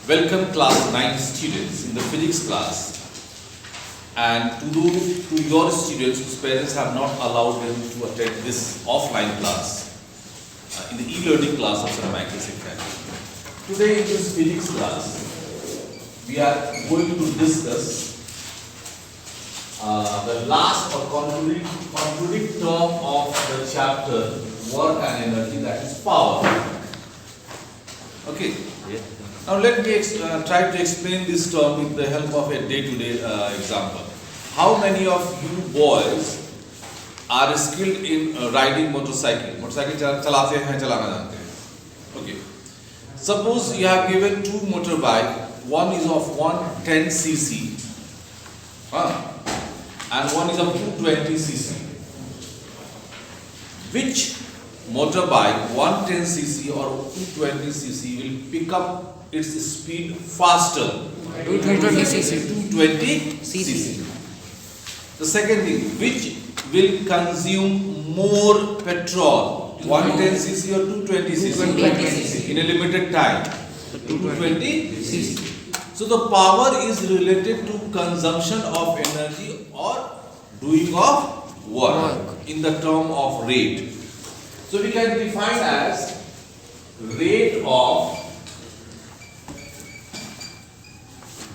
Welcome class 9 students in the physics class, and to your students whose parents have not allowed them to attend this offline class in the e-learning class of Ceramics Academy. Today in this physics class we are going to discuss the last or concluding term of the chapter work and energy, that is power. Okay. Now let me try to explain this term with the help of a day-to-day example. How many of you boys are skilled in riding motorcycle? Motorcycle चलाते हैं, चलाना जानते हैं. Okay. Suppose you have given two motorbike. One is of 110 cc, and one is of 220 cc. Which motorbike 110 cc or 220 cc will pick up its speed faster? 220 cc. 220 cc. The second thing, which will consume more petrol, 110 cc or 220 cc in a limited time? 220 cc. So the power is related to consumption of energy or doing of work in the term of rate. So we can define as rate of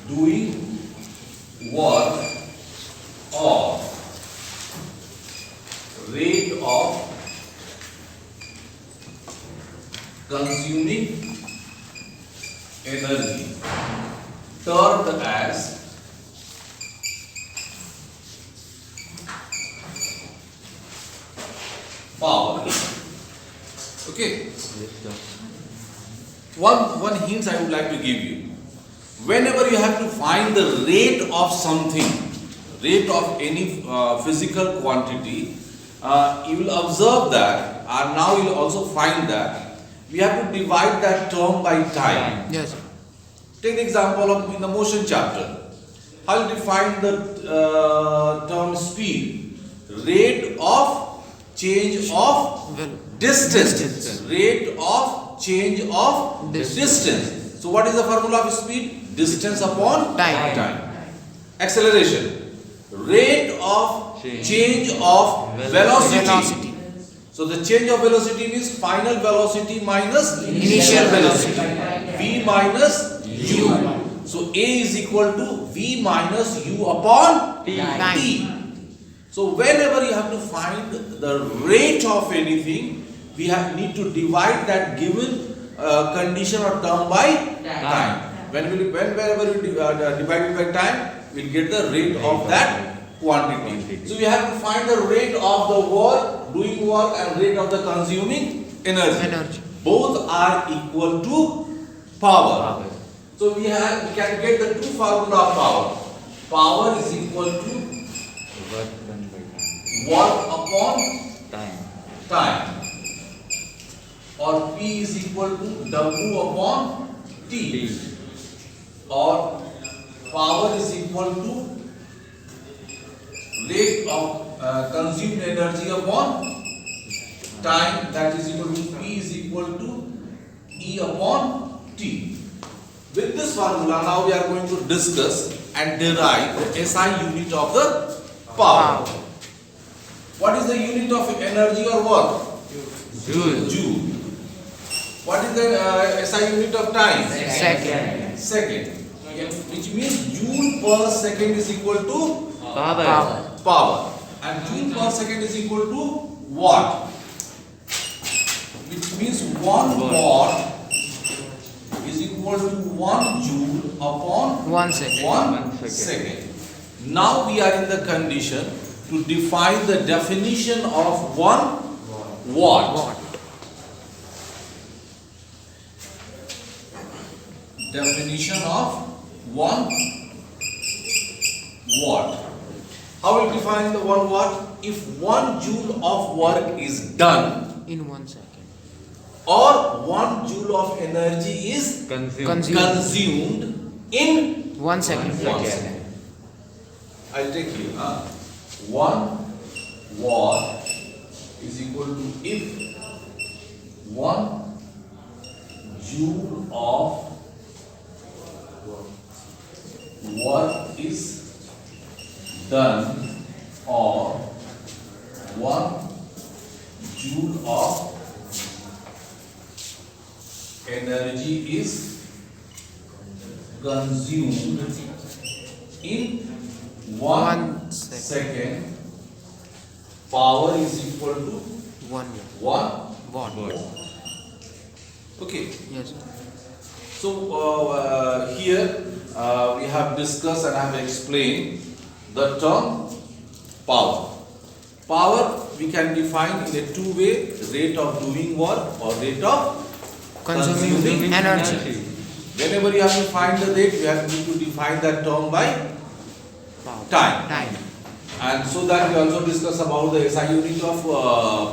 doing work or rate of consuming energy, termed as power. Okay. One hint I would like to give you. Whenever you have to find the rate of something, rate of any physical quantity, you will observe that, and now you will also find that we have to divide that term by time. Yes. Take the example of in the motion chapter. How you define the term speed? Rate of change of distance. Rate of change of distance. So what is the formula of speed? Distance upon time. Acceleration. Rate of change of velocity. So the change of velocity means final velocity minus initial velocity. V minus u. So A is equal to V minus u upon t. So whenever you have to find the rate of anything, we need to divide that given condition or term by time. Whenever you divide it by time, we'll get the rate of that quantity. So we have to find the rate of the work, doing work, and rate of the consuming energy. Both are equal to power. So we can get the two formula of power. Power is equal to work upon time, or P is equal to W upon T, or power is equal to rate of consumed energy upon time, that is equal to P is equal to E upon T. With this formula, now we are going to discuss and derive the SI unit of the power. What is the unit of energy or work? Joule. What is the SI unit of time? Second. Which means joule per second is equal to power. And joule per second is equal to watt. Which means 1 watt is equal to 1 joule upon 1 second. 1 second. Now we are in the condition to define the definition of 1 watt. Definition of 1 watt. How will we define the 1 watt? If 1 joule of work is done In 1 second. or 1 joule of energy is consumed in 1 second. 1 second. I'll take you. 1 watt is equal to, if 1 joule of work is done or 1 joule of energy is consumed in 1 second. Power is equal to 1 1 watt. Okay. Yes, sir. So here we have discussed and I have explained the term power. Power we can define in a two-way: rate of doing work or rate of Consuming energy. Whenever you have to find the rate, you have to define that term by Power. time. Time. And so that we also discuss about the SI unit of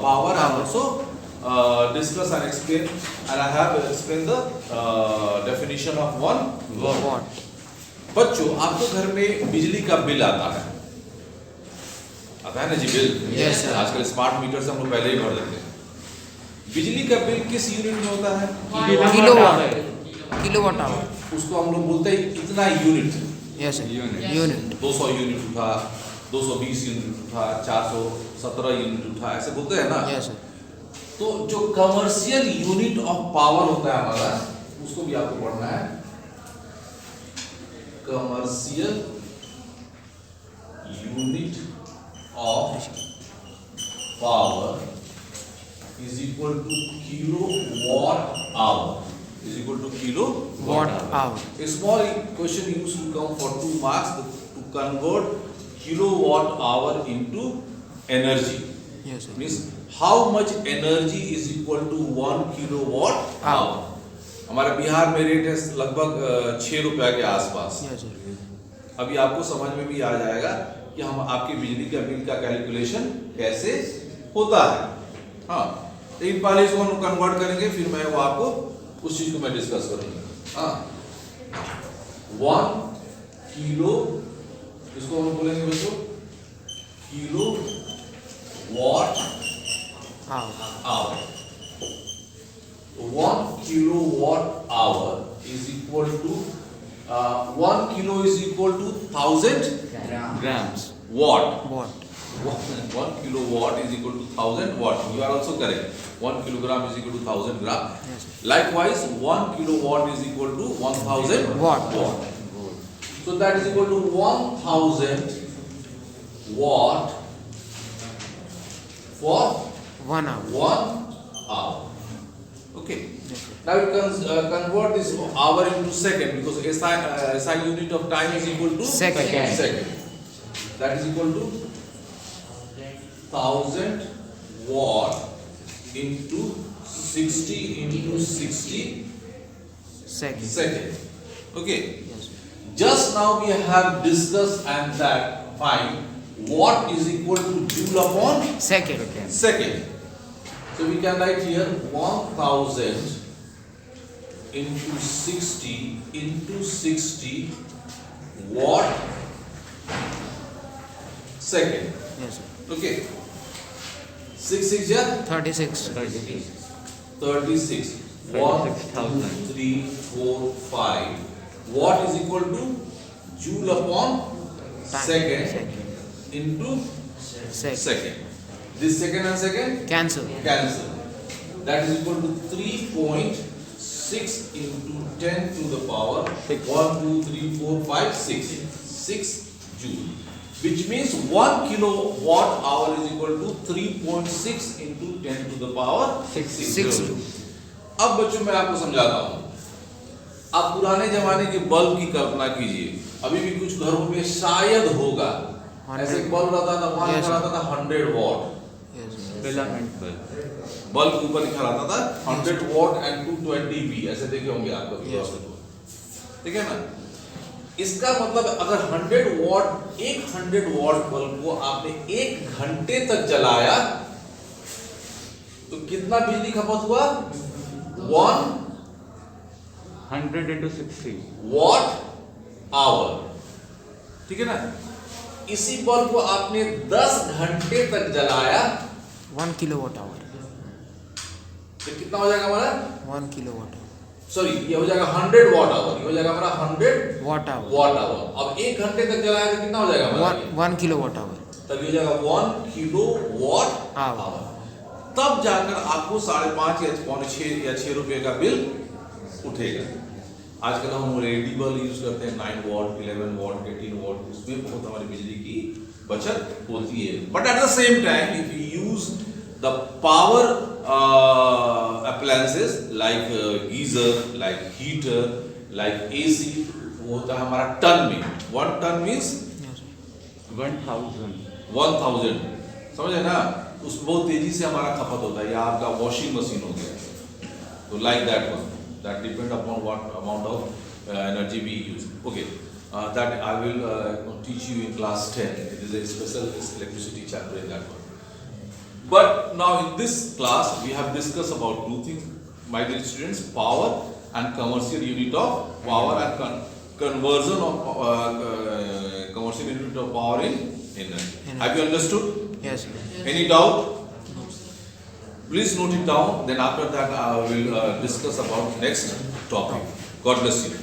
power and also discuss and explain, and I have explained the definition of one word. Watt. बच्चों, आपको घर में बिजली का bill आता है ना जी bill? Yes, sir. आजकल स्मार्ट मीटर से हम लोग पहले ही भर देते हैं। बिजली का बिल किस यूनिट में होता है? Kilowatt hour. उसको हम लोग बोलते हैं इतना unit. Yes, sir. Unit. 200 unit उठा, 220 यूनिट उठा, 417 यूनिट उठा, ऐसे बोलते हैं ना? Yes, sir. तो जो कमर्शियल यूनिट ऑफ पावर होता है हमारा, उसको भी आपको पढ़ना है। Commercial unit of power is equal to kilowatt hour. Is equal to kilowatt hour. A small question used to come for 2 marks to convert kilowatt hour into energy. Yes, sir. Means how much energy is equal to 1 kilowatt hour. हमारे बिहार में rate है लगभग 6 रुपया के आसपास। Yes, sir. अभी आपको समझ में भी आ जाएगा कि हम आपके बिजली का बिल का कैलकुलेशन कैसे होता है। हाँ, लेकिन पहले इसको हम कन्वर्ट करेंगे, फिर मैं वो आपको उस चीज को मैं डिस्कस करूंगा। हाँ, 1 किलो, इसको हम बोलेंगे बच्चों kilo watt hour. 1 kilowatt hour is equal to 1 kilo is equal to 1000 grams. watt. Watt. 1 kilowatt is equal to 1000 watt. You are also correct. 1 kilogram is equal to 1000 gram. Yes, sir. Likewise, 1 kilowatt is equal to 1000 Watt. So that is equal to 1000 watt for 1 hour. 1 hour. Okay. Yes, sir. Now it convert this hour into second, because SI unit of time is equal to Second. Second. That is equal to 1000 watt into 60 into 60 Second. second. Okay. Yes, sir. Just now we have discussed and that find watt is equal to joule upon Second. second. So we can write here 1000 into 60 into 60 watt second. Yes, sir. Okay. 6 6 yeah? 36. 36. 1 2 3 4 5. Watt is equal to joule upon Time. second into Second. second. This second and second Cancel. cancel. That is equal to 3.6 into 10 to the power 1 2 3 4 5 6 joule, which means 1 kilowatt hour is equal to 3.6 into 10 to the power 6 Six joule. joule. अब बच्चों मैं आपको समझाता हूँ। आप पुराने जमाने के बल्ब की कल्पना कीजिए, अभी भी कुछ घरों में शायद होगा ऐसे एक बल्ब रहता था, वहां लिखा रहता था 100 what. Yes, sir. Filament bulb. Bulb के ऊपर लिखा रहता था 100 वॉट एंड 220 वी, ऐसे देखे होंगे आप कभी। Yes. ठीक है ना? इसका मतलब अगर 100 वॉट, एक 100 वॉट बल्ब को आपने 1 घंटे तक जलाया तो कितना बिजली खपत हुआ? 100 into 60. Watt hour. ठीक है ना? इसी बल्ब को आपने 10 घंटे तक जलाया 1 kilowatt hour. तो कितना हो जाएगा हमारा? 1 kilowatt hour. सॉरी ये हो जाएगा 100 वॉट आवर, ये हो जाएगा हमारा 100 watt hour. Watt hour. अब 1 घंटे तक चलाया तो कितना हो जाएगा हमारा ये? 1 kilowatt hour. तब ये हो जाएगा 1 किलो वॉट Hour. आवर। तब जाकर आपको 5.5 या 6 या 6 रुपए का बिल उठेगा। आजकल हम LED बल्ब यूज करते हैं 9 वॉट, 11 वॉट, 18 वॉट, उसमें बहुत हमारी बिजली की बचत होती है। But at the same time if you use the power appliances like geyser, like heater, like AC, वो होता है हमारा टन में। 1 टन मीन्स 1000. 1000, समझे ना? उसमें बहुत तेजी से हमारा खपत होता है। या आपका वॉशिंग मशीन हो गया, तो like that one, that depend upon what amount of energy we use. Okay, that I will teach you in class 10. It is a special electricity chapter in that one. But now in this class we have discussed about two things, my dear students: power and commercial unit of power, and conversion of commercial unit of power in energy. Have you understood? Yes. Any doubt? Please note it down. Then after that I will discuss about next topic. God bless you.